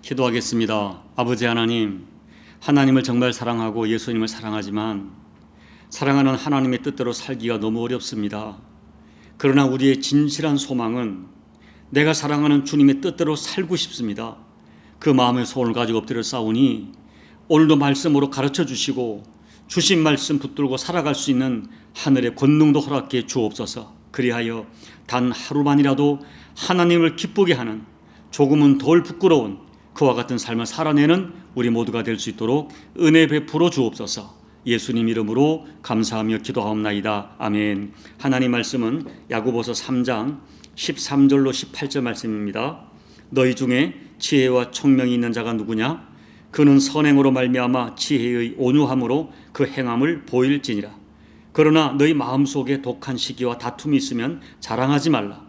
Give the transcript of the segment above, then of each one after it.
기도하겠습니다. 아버지 하나님, 하나님을 정말 사랑하고 예수님을 사랑하지만 사랑하는 하나님의 뜻대로 살기가 너무 어렵습니다. 그러나 우리의 진실한 소망은 내가 사랑하는 주님의 뜻대로 살고 싶습니다. 그 마음의 소원을 가지고 엎드려 싸우니 오늘도 말씀으로 가르쳐 주시고 주신 말씀 붙들고 살아갈 수 있는 하늘의 권능도 허락해 주옵소서. 그리하여 단 하루만이라도 하나님을 기쁘게 하는 조금은 덜 부끄러운 그와 같은 삶을 살아내는 우리 모두가 될 수 있도록 은혜 베풀어 주옵소서. 예수님 이름으로 감사하며 기도하옵나이다. 아멘. 하나님 말씀은 야고보서 3장 13절로 18절 말씀입니다. 너희 중에 지혜와 총명이 있는 자가 누구냐? 그는 선행으로 말미암아 지혜의 온유함으로 그 행함을 보일지니라. 그러나 너희 마음속에 독한 시기와 다툼이 있으면 자랑하지 말라.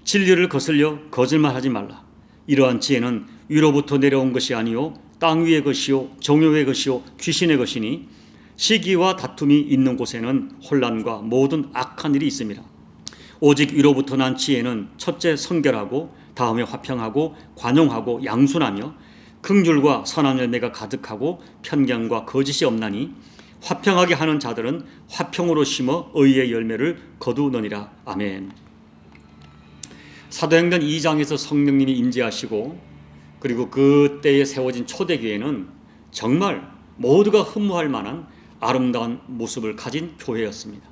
진리를 거슬려 거짓말하지 말라. 이러한 지혜는 위로부터 내려온 것이 아니요 땅 위의 것이요 정욕의 것이요 귀신의 것이니 시기와 다툼이 있는 곳에는 혼란과 모든 악한 일이 있습니다. 오직 위로부터 난 지혜는 첫째 성결하고 다음에 화평하고 관용하고 양순하며 긍휼과 선한 열매가 가득하고 편견과 거짓이 없나니 화평하게 하는 자들은 화평으로 심어 의의 열매를 거두느니라. 아멘. 사도행전 2장에서 성령님이 임재하시고 그리고 그때에 세워진 초대교회는 정말 모두가 흠모할 만한 아름다운 모습을 가진 교회였습니다.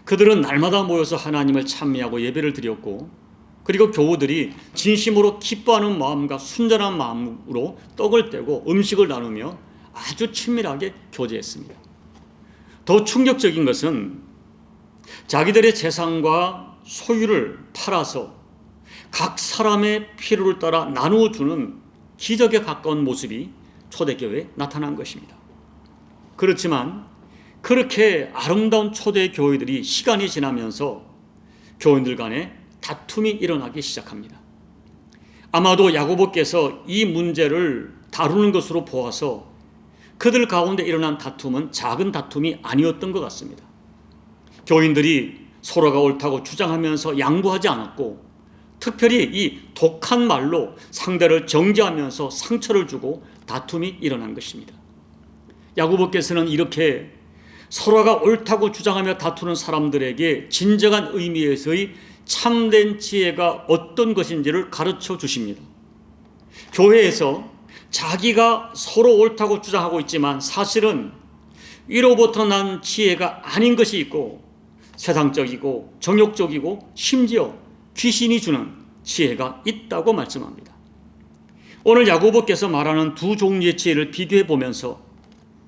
그들은 날마다 모여서 하나님을 찬미하고 예배를 드렸고 그리고 교우들이 진심으로 기뻐하는 마음과 순전한 마음으로 떡을 떼고 음식을 나누며 아주 친밀하게 교제했습니다. 더 충격적인 것은 자기들의 재산과 소유를 팔아서 각 사람의 필요를 따라 나누어 주는 기적에 가까운 모습이 초대교회에 나타난 것입니다. 그렇지만 그렇게 아름다운 초대교회들이 시간이 지나면서 교인들 간에 다툼이 일어나기 시작합니다. 아마도 야고보께서 이 문제를 다루는 것으로 보아서 그들 가운데 일어난 다툼은 작은 다툼이 아니었던 것 같습니다. 교인들이 서로가 옳다고 주장하면서 양보하지 않았고 특별히 이 독한 말로 상대를 정죄하면서 상처를 주고 다툼이 일어난 것입니다. 야고보께서는 이렇게 서로가 옳다고 주장하며 다투는 사람들에게 진정한 의미에서의 참된 지혜가 어떤 것인지를 가르쳐 주십니다. 교회에서 자기가 서로 옳다고 주장하고 있지만 사실은 위로부터 난 지혜가 아닌 것이 있고 세상적이고 정욕적이고 심지어 귀신이 주는 지혜가 있다고 말씀합니다. 오늘 야고보께서 말하는 두 종류의 지혜를 비교해 보면서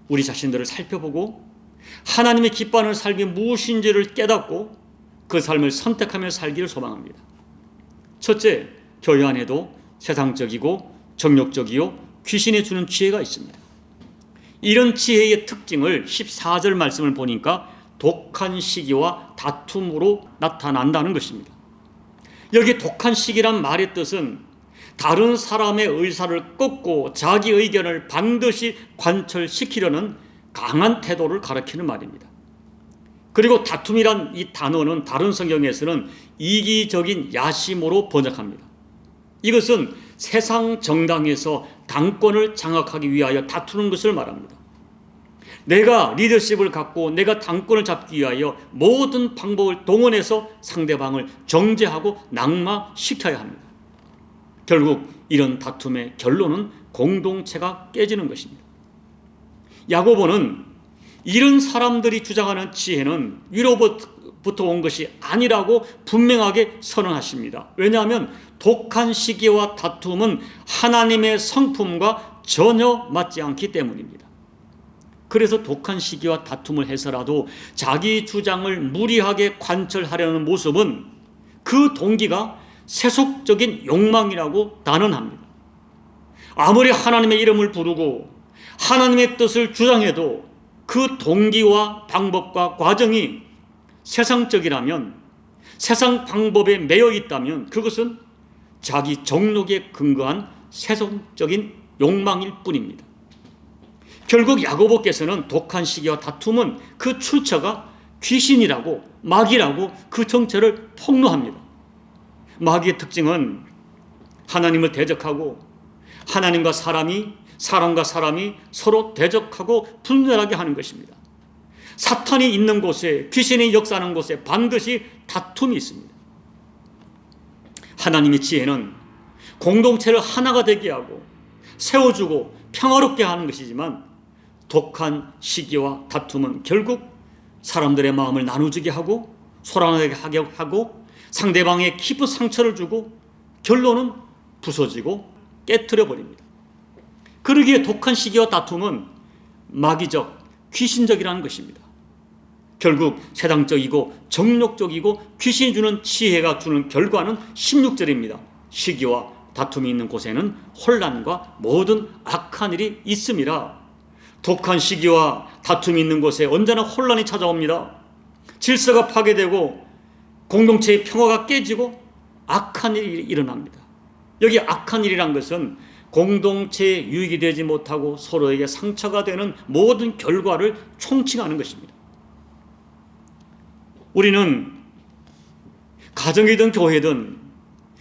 우리 자신들을 살펴보고 하나님의 기뻐하는 삶이 무엇인지를 깨닫고 그 삶을 선택하며 살기를 소망합니다. 첫째, 교회 안에도 세상적이고 정욕적이요 귀신이 주는 지혜가 있습니다. 이런 지혜의 특징을 14절 말씀을 보니까 독한 시기와 다툼으로 나타난다는 것입니다. 여기 독한 시기란 말의 뜻은 다른 사람의 의사를 꺾고 자기 의견을 반드시 관철시키려는 강한 태도를 가리키는 말입니다. 그리고 다툼이란 이 단어는 다른 성경에서는 이기적인 야심으로 번역합니다. 이것은 세상 정당에서 당권을 장악하기 위하여 다투는 것을 말합니다. 내가 리더십을 갖고 내가 당권을 잡기 위하여 모든 방법을 동원해서 상대방을 정죄하고 낙마시켜야 합니다. 결국 이런 다툼의 결론은 공동체가 깨지는 것입니다. 야고보는 이런 사람들이 주장하는 지혜는 위로부터 온 것이 아니라고 분명하게 선언하십니다. 왜냐하면 독한 시기와 다툼은 하나님의 성품과 전혀 맞지 않기 때문입니다. 그래서 독한 시기와 다툼을 해서라도 자기 주장을 무리하게 관철하려는 모습은 그 동기가 세속적인 욕망이라고 단언합니다. 아무리 하나님의 이름을 부르고 하나님의 뜻을 주장해도 그 동기와 방법과 과정이 세상적이라면, 세상 방법에 매여 있다면 그것은 자기 정욕에 근거한 세속적인 욕망일 뿐입니다. 결국 야고보께서는 독한 시기와 다툼은 그 출처가 귀신이라고, 마귀라고 그 정체를 폭로합니다. 마귀의 특징은 하나님을 대적하고 하나님과 사람이, 사람과 사람이 서로 대적하고 분열하게 하는 것입니다. 사탄이 있는 곳에, 귀신이 역사하는 곳에 반드시 다툼이 있습니다. 하나님의 지혜는 공동체를 하나가 되게 하고 세워주고 평화롭게 하는 것이지만, 독한 시기와 다툼은 결국 사람들의 마음을 나누게 하고 소란하게 하고 상대방에 깊은 상처를 주고 결론은 부서지고 깨트려 버립니다. 그러기에 독한 시기와 다툼은 마귀적, 귀신적이라는 것입니다. 결국 세상적이고 정욕적이고 귀신이 주는 지혜가 주는 결과는 16절입니다. 시기와 다툼이 있는 곳에는 혼란과 모든 악한 일이 있음이라. 독한 시기와 다툼이 있는 곳에 언제나 혼란이 찾아옵니다. 질서가 파괴되고 공동체의 평화가 깨지고 악한 일이 일어납니다. 여기 악한 일이란 것은 공동체에 유익이 되지 못하고 서로에게 상처가 되는 모든 결과를 총칭하는 것입니다. 우리는 가정이든 교회든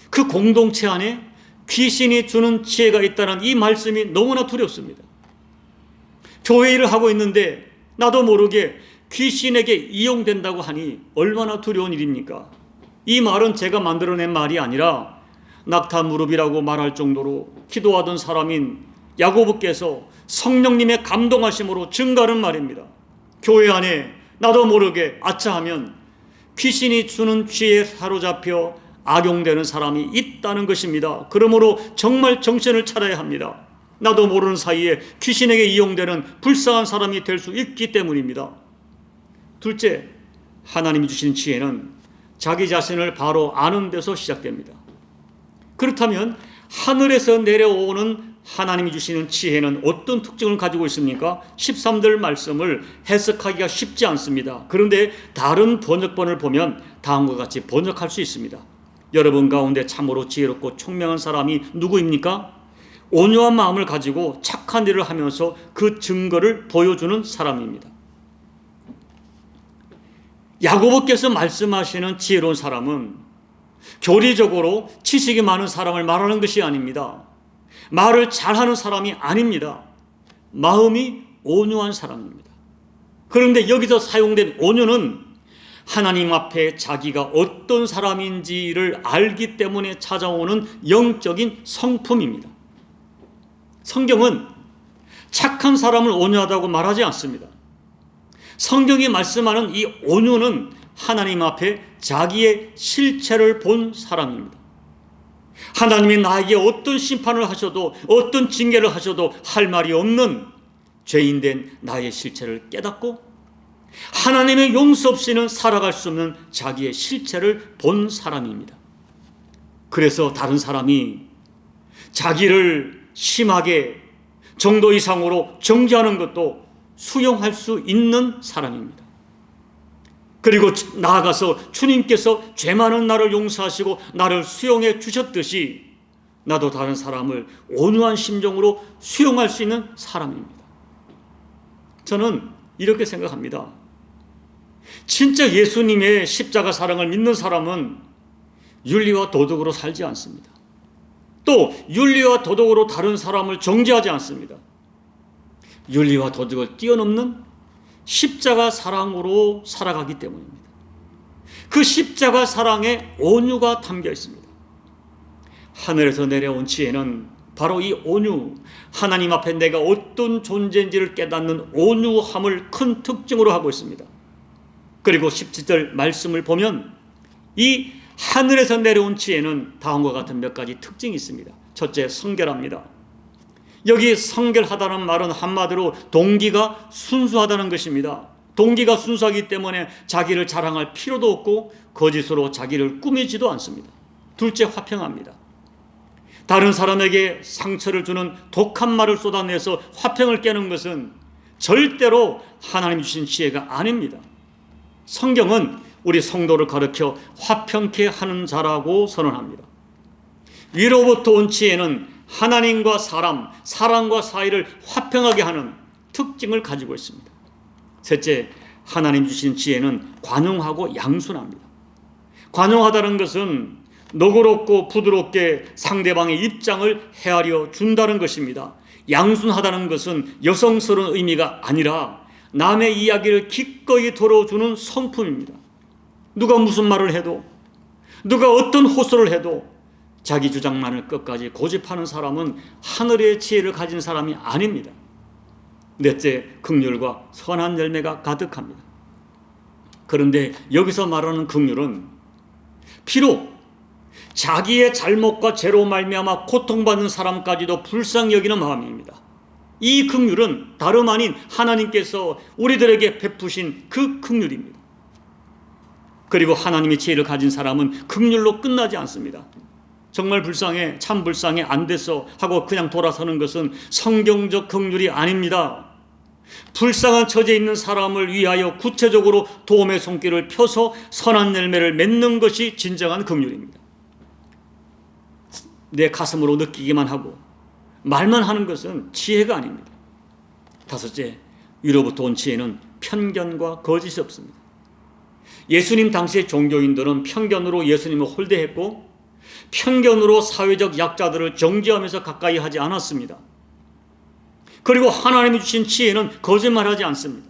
그 공동체 안에 귀신이 주는 지혜가 있다는 이 말씀이 너무나 두렵습니다. 교회 일을 하고 있는데 나도 모르게 귀신에게 이용된다고 하니 얼마나 두려운 일입니까? 이 말은 제가 만들어낸 말이 아니라 낙타 무릎이라고 말할 정도로 기도하던 사람인 야고보께서 성령님의 감동하심으로 증가하는 말입니다. 교회 안에 나도 모르게 아차하면 귀신이 주는 쥐에 사로잡혀 악용되는 사람이 있다는 것입니다. 그러므로 정말 정신을 차려야 합니다. 나도 모르는 사이에 귀신에게 이용되는 불쌍한 사람이 될 수 있기 때문입니다. 둘째, 하나님이 주신 지혜는 자기 자신을 바로 아는 데서 시작됩니다. 그렇다면 하늘에서 내려오는 하나님이 주시는 지혜는 어떤 특징을 가지고 있습니까? 13절 말씀을 해석하기가 쉽지 않습니다. 그런데 다른 번역본을 보면 다음과 같이 번역할 수 있습니다. 여러분 가운데 참으로 지혜롭고 총명한 사람이 누구입니까? 온유한 마음을 가지고 착한 일을 하면서 그 증거를 보여주는 사람입니다. 야고보께서 말씀하시는 지혜로운 사람은 교리적으로 지식이 많은 사람을 말하는 것이 아닙니다. 말을 잘하는 사람이 아닙니다. 마음이 온유한 사람입니다. 그런데 여기서 사용된 온유는 하나님 앞에 자기가 어떤 사람인지를 알기 때문에 찾아오는 영적인 성품입니다. 성경은 착한 사람을 온유하다고 말하지 않습니다. 성경이 말씀하는 이 온유는 하나님 앞에 자기의 실체를 본 사람입니다. 하나님이 나에게 어떤 심판을 하셔도 어떤 징계를 하셔도 할 말이 없는 죄인된 나의 실체를 깨닫고 하나님의 용서 없이는 살아갈 수 없는 자기의 실체를 본 사람입니다. 그래서 다른 사람이 자기를 심하게 정도 이상으로 정죄하는 것도 수용할 수 있는 사람입니다. 그리고 나아가서 주님께서 죄 많은 나를 용서하시고 나를 수용해 주셨듯이 나도 다른 사람을 온유한 심정으로 수용할 수 있는 사람입니다. 저는 이렇게 생각합니다. 진짜 예수님의 십자가 사랑을 믿는 사람은 윤리와 도덕으로 살지 않습니다. 또 윤리와 도덕으로 다른 사람을 정죄하지 않습니다. 윤리와 도덕을 뛰어넘는 십자가 사랑으로 살아가기 때문입니다. 그 십자가 사랑에 온유가 담겨 있습니다. 하늘에서 내려온 지혜는 바로 이 온유, 하나님 앞에 내가 어떤 존재인지를 깨닫는 온유함을 큰 특징으로 하고 있습니다. 그리고 17절 말씀을 보면 이 하늘에서 내려온 지혜는 다음과 같은 몇 가지 특징이 있습니다. 첫째, 성결합니다. 여기 성결하다는 말은 한마디로 동기가 순수하다는 것입니다. 동기가 순수하기 때문에 자기를 자랑할 필요도 없고 거짓으로 자기를 꾸미지도 않습니다. 둘째, 화평합니다. 다른 사람에게 상처를 주는 독한 말을 쏟아내서 화평을 깨는 것은 절대로 하나님이 주신 지혜가 아닙니다. 성경은 우리 성도를 가르쳐 화평케 하는 자라고 선언합니다. 위로부터 온 지혜는 하나님과 사람, 사람과 사이를 화평하게 하는 특징을 가지고 있습니다. 셋째, 하나님 주신 지혜는 관용하고 양순합니다. 관용하다는 것은 너그럽고 부드럽게 상대방의 입장을 헤아려 준다는 것입니다. 양순하다는 것은 여성스러운 의미가 아니라 남의 이야기를 기꺼이 들어주는 성품입니다. 누가 무슨 말을 해도, 누가 어떤 호소를 해도 자기 주장만을 끝까지 고집하는 사람은 하늘의 지혜를 가진 사람이 아닙니다. 넷째, 긍휼과 선한 열매가 가득합니다. 그런데 여기서 말하는 긍휼은 비록 자기의 잘못과 죄로 말미암아 고통받는 사람까지도 불쌍히 여기는 마음입니다. 이 긍휼은 다름 아닌 하나님께서 우리들에게 베푸신 그 긍휼입니다. 그리고 하나님의 지혜를 가진 사람은 긍휼로 끝나지 않습니다. 정말 불쌍해, 참 불쌍해, 안 됐어 하고 그냥 돌아서는 것은 성경적 긍휼이 아닙니다. 불쌍한 처지에 있는 사람을 위하여 구체적으로 도움의 손길을 펴서 선한 열매를 맺는 것이 진정한 긍휼입니다. 내 가슴으로 느끼기만 하고 말만 하는 것은 지혜가 아닙니다. 다섯째, 위로부터 온 지혜는 편견과 거짓이 없습니다. 예수님 당시의 종교인들은 편견으로 예수님을 홀대했고 편견으로 사회적 약자들을 정죄하면서 가까이 하지 않았습니다. 그리고 하나님이 주신 지혜는 거짓말하지 않습니다.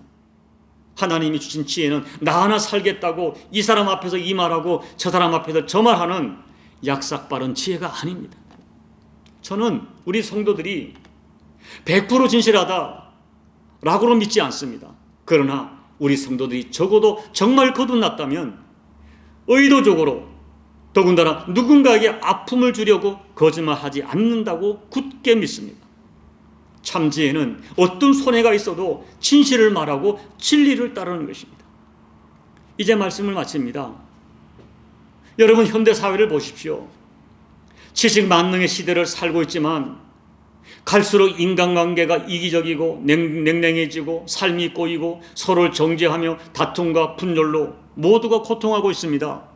하나님이 주신 지혜는 나 하나 살겠다고 이 사람 앞에서 이 말하고 저 사람 앞에서 저 말하는 약삭빠른 지혜가 아닙니다. 저는 우리 성도들이 100% 진실하다 라고는 믿지 않습니다. 그러나 우리 성도들이 적어도 정말 거듭났다면 의도적으로, 더군다나 누군가에게 아픔을 주려고 거짓말하지 않는다고 굳게 믿습니다. 참 지혜는 어떤 손해가 있어도 진실을 말하고 진리를 따르는 것입니다. 이제 말씀을 마칩니다. 여러분, 현대 사회를 보십시오. 지식 만능의 시대를 살고 있지만 갈수록 인간관계가 이기적이고 냉랭해지고 삶이 꼬이고 서로를 정죄하며 다툼과 분열로 모두가 고통하고 있습니다.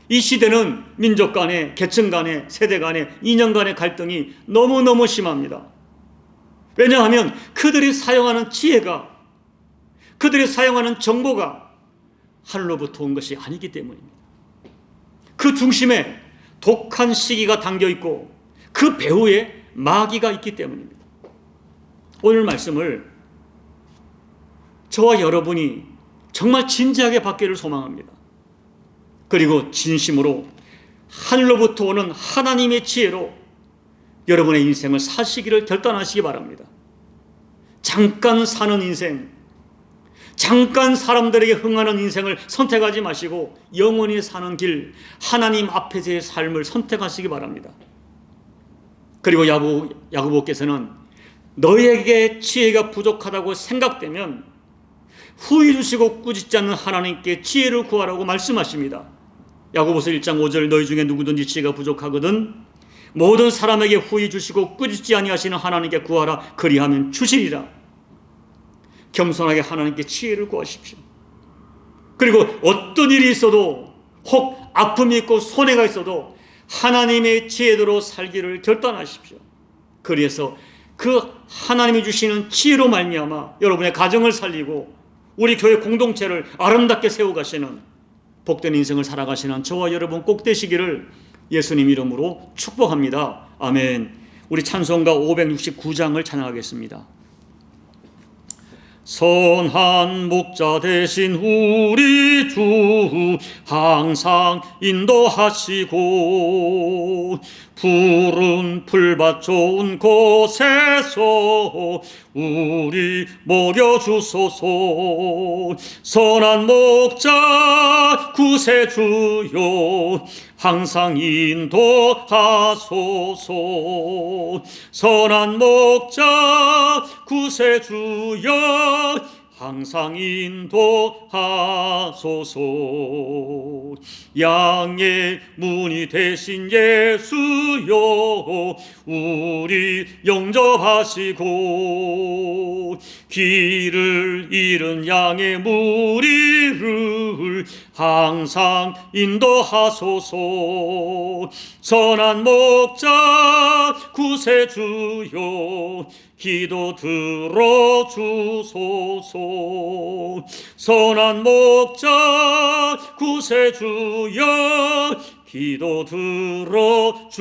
이 시대는 민족 간의, 계층 간의, 세대 간의, 이념 간의 갈등이 너무너무 심합니다. 왜냐하면 그들이 사용하는 지혜가, 그들이 사용하는 정보가 하늘로부터 온 것이 아니기 때문입니다. 그 중심에 독한 시기가 담겨있고 그 배후에 마귀가 있기 때문입니다. 오늘 말씀을 저와 여러분이 정말 진지하게 받기를 소망합니다. 그리고 진심으로 하늘로부터 오는 하나님의 지혜로 여러분의 인생을 사시기를 결단하시기 바랍니다. 잠깐 사는 인생, 잠깐 사람들에게 흥하는 인생을 선택하지 마시고 영원히 사는 길, 하나님 앞에서의 삶을 선택하시기 바랍니다. 그리고 야고보께서는 너희에게 지혜가 부족하다고 생각되면 후히 주시고 꾸짖지 않는 하나님께 지혜를 구하라고 말씀하십니다. 야고보서 1장 5절, 너희 중에 누구든지 지혜가 부족하거든 모든 사람에게 후히 주시고 꾸짖지 아니하시는 하나님께 구하라, 그리하면 주시리라. 겸손하게 하나님께 지혜를 구하십시오. 그리고 어떤 일이 있어도, 혹 아픔이 있고 손해가 있어도 하나님의 지혜대로 살기를 결단하십시오. 그래서 그 하나님이 주시는 지혜로 말미암아 여러분의 가정을 살리고 우리 교회 공동체를 아름답게 세워가시는 복된 인생을 살아가시는 저와 여러분 꼭 되시기를 예수님 이름으로 축복합니다. 아멘. 우리 찬송가 569장을 찬양하겠습니다. 선한 목자 되신 우리 주 항상 인도하시고 푸른 풀밭 좋은 곳에서 우리 먹여주소서. 선한 목자 구세주여 항상 인도하소서. 선한 목자 구세주여 항상 인도하소서. 양의 문이 되신 예수여 우리 영접하시고 길을 잃은 양의 무리를 항상 인도하소서. 선한 목자 구세주여 기도 들어주소서. 선한 목자 구세주여 기도 들어주소서.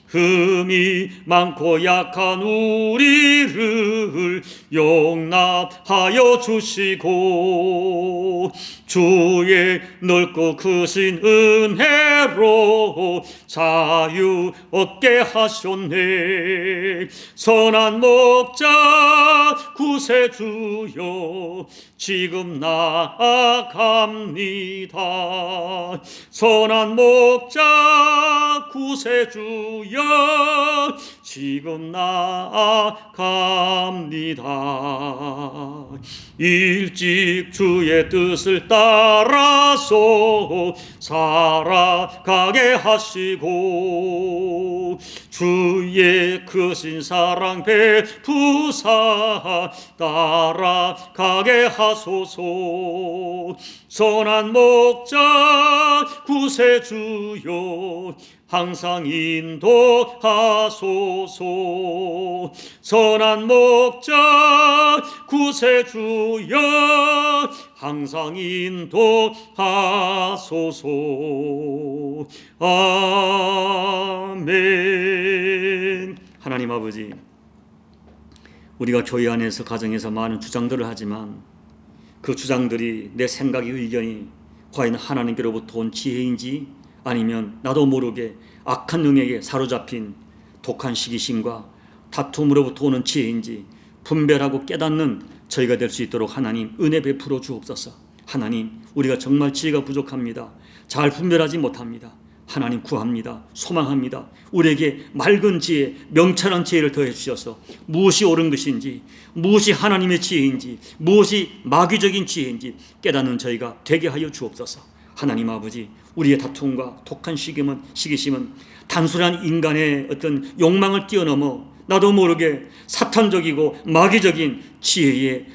흠이 많고 약한 우리를 용납하여 주시고 주의 넓고 크신 은혜로 자유 얻게 하셨네. 선한 목자 구세주여 지금 나아갑니다. 선한 목자 구세주여 지금 나아갑니다. 일찍 주의 뜻을 따라서 살아가게 하시고 주의 크신 사랑 베푸사 따라가게 하소서. 선한 목자 구세주여 항상 인도하소서. 선한 목자 구세주여 항상 인도하소서. 아멘. 하나님 아버지, 우리가 교회 안에서 가정에서 많은 주장들을 하지만 그 주장들이 내 생각의 의견이 과연 하나님께로부터 온 지혜인지 아니면 나도 모르게 악한 영에게 사로잡힌 독한 시기심과 다툼으로부터 오는 지혜인지 분별하고 깨닫는 저희가 될 수 있도록 하나님 은혜 베풀어 주옵소서. 하나님, 우리가 정말 지혜가 부족합니다. 잘 분별하지 못합니다. 하나님 구합니다. 소망합니다. 우리에게 맑은 지혜, 명철한 지혜를 더해 주셔서 무엇이 옳은 것인지, 무엇이 하나님의 지혜인지, 무엇이 마귀적인 지혜인지 깨닫는 저희가 되게 하여 주옵소서. 하나님 아버지, 우리의 다툼과 독한 시기심은 단순한 인간의 어떤 욕망을 뛰어넘어 나도 모르게 사탄적이고 마귀적인 지혜에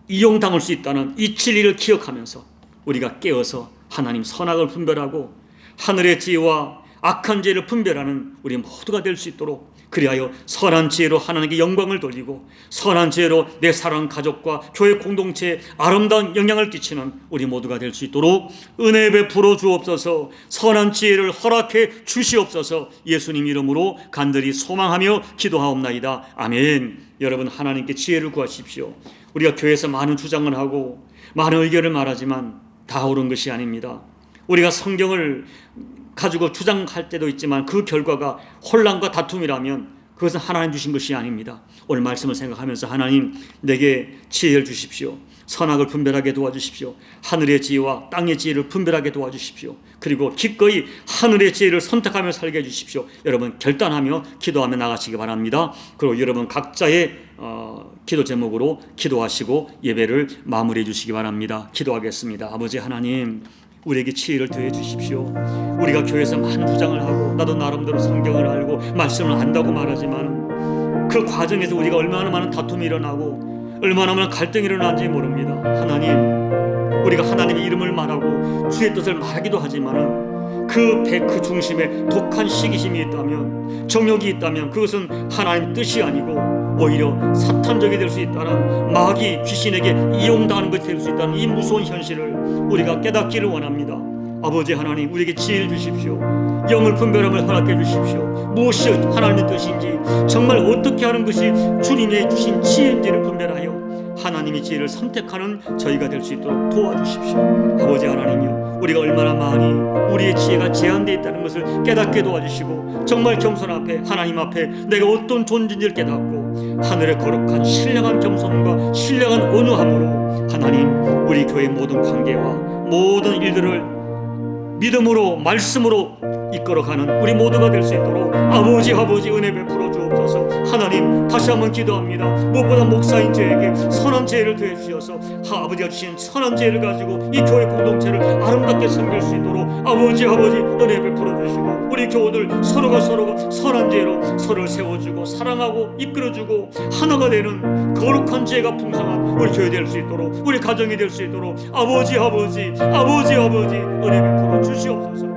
이용당할 수 있다는 이 진리를 기억하면서 우리가 깨어서 하나님 선악을 분별하고 하늘의 지혜와 악한 지혜를 분별하는 우리 모두가 될 수 있도록, 그리하여 선한 지혜로 하나님께 영광을 돌리고 선한 지혜로 내 사랑 가족과 교회 공동체에 아름다운 영향을 끼치는 우리 모두가 될 수 있도록 은혜 베풀어 주옵소서. 선한 지혜를 허락해 주시옵소서. 예수님 이름으로 간절히 소망하며 기도하옵나이다. 아멘. 여러분, 하나님께 지혜를 구하십시오. 우리가 교회에서 많은 주장을 하고 많은 의견을 말하지만 다 옳은 것이 아닙니다. 우리가 성경을 가지고 주장할 때도 있지만 그 결과가 혼란과 다툼이라면 그것은 하나님 주신 것이 아닙니다. 오늘 말씀을 생각하면서 하나님, 내게 지혜를 주십시오. 선악을 분별하게 도와주십시오. 하늘의 지혜와 땅의 지혜를 분별하게 도와주십시오. 그리고 기꺼이 하늘의 지혜를 선택하며 살게 해주십시오. 여러분, 결단하며 기도하며 나가시기 바랍니다. 그리고 여러분 각자의 기도 제목으로 기도하시고 예배를 마무리해 주시기 바랍니다. 기도하겠습니다. 아버지 하나님, 우리에게 지혜를 더해 주십시오. 우리가 교회에서 많은 주장을 하고 나도 나름대로 성경을 알고 말씀을 안다고 말하지만 그 과정에서 우리가 얼마나 많은 다툼이 일어나고 얼마나 많은 갈등이 일어나는지 모릅니다. 하나님, 우리가 하나님의 이름을 말하고 주의 뜻을 말하기도 하지만 그 중심에 독한 시기심이 있다면, 정욕이 있다면 그것은 하나님 뜻이 아니고 오히려 사탄적이 될 수 있다는, 마귀 귀신에게 이용당하는 것이 될 수 있다는 이 무서운 현실을 우리가 깨닫기를 원합니다. 아버지 하나님, 우리에게 지혜를 주십시오. 영을 분별함을 허락해 주십시오. 무엇이 하나님의 뜻인지, 정말 어떻게 하는 것이 주님의 주신 지혜인지를 분별하여 하나님의 지혜를 선택하는 저희가 될 수 있도록 도와주십시오. 아버지 하나님이요, 우리가 얼마나 많이 우리의 지혜가 제한되어 있다는 것을 깨닫게 도와주시고 정말 겸손 앞에, 하나님 앞에 내가 어떤 존재인지를 깨닫고 하늘의 거룩한 신령한 겸손과 신령한 온유함으로 하나님, 우리 교회의 모든 관계와 모든 일들을 믿음으로 말씀으로 이끌어가는 우리 모두가 될 수 있도록 아버지 은혜 베풀어 주옵소서. 하나님, 다시 한번 기도합니다. 무엇보다 목사인 저에게 선한 지혜를 더해 주셔서 아버지가 주신 선한 지혜를 가지고 이 교회 공동체를 아름답게 섬길 수 있도록 아버지 은혜 베풀어 주시고 우리 교우들 서로가 선한 지혜로 서로를 세워주고 사랑하고 이끌어주고 하나가 되는 거룩한 지혜가 풍성한 우리 교회 될 수 있도록, 우리 가정이 될 수 있도록 아버지 은혜 베풀어 주시옵소서.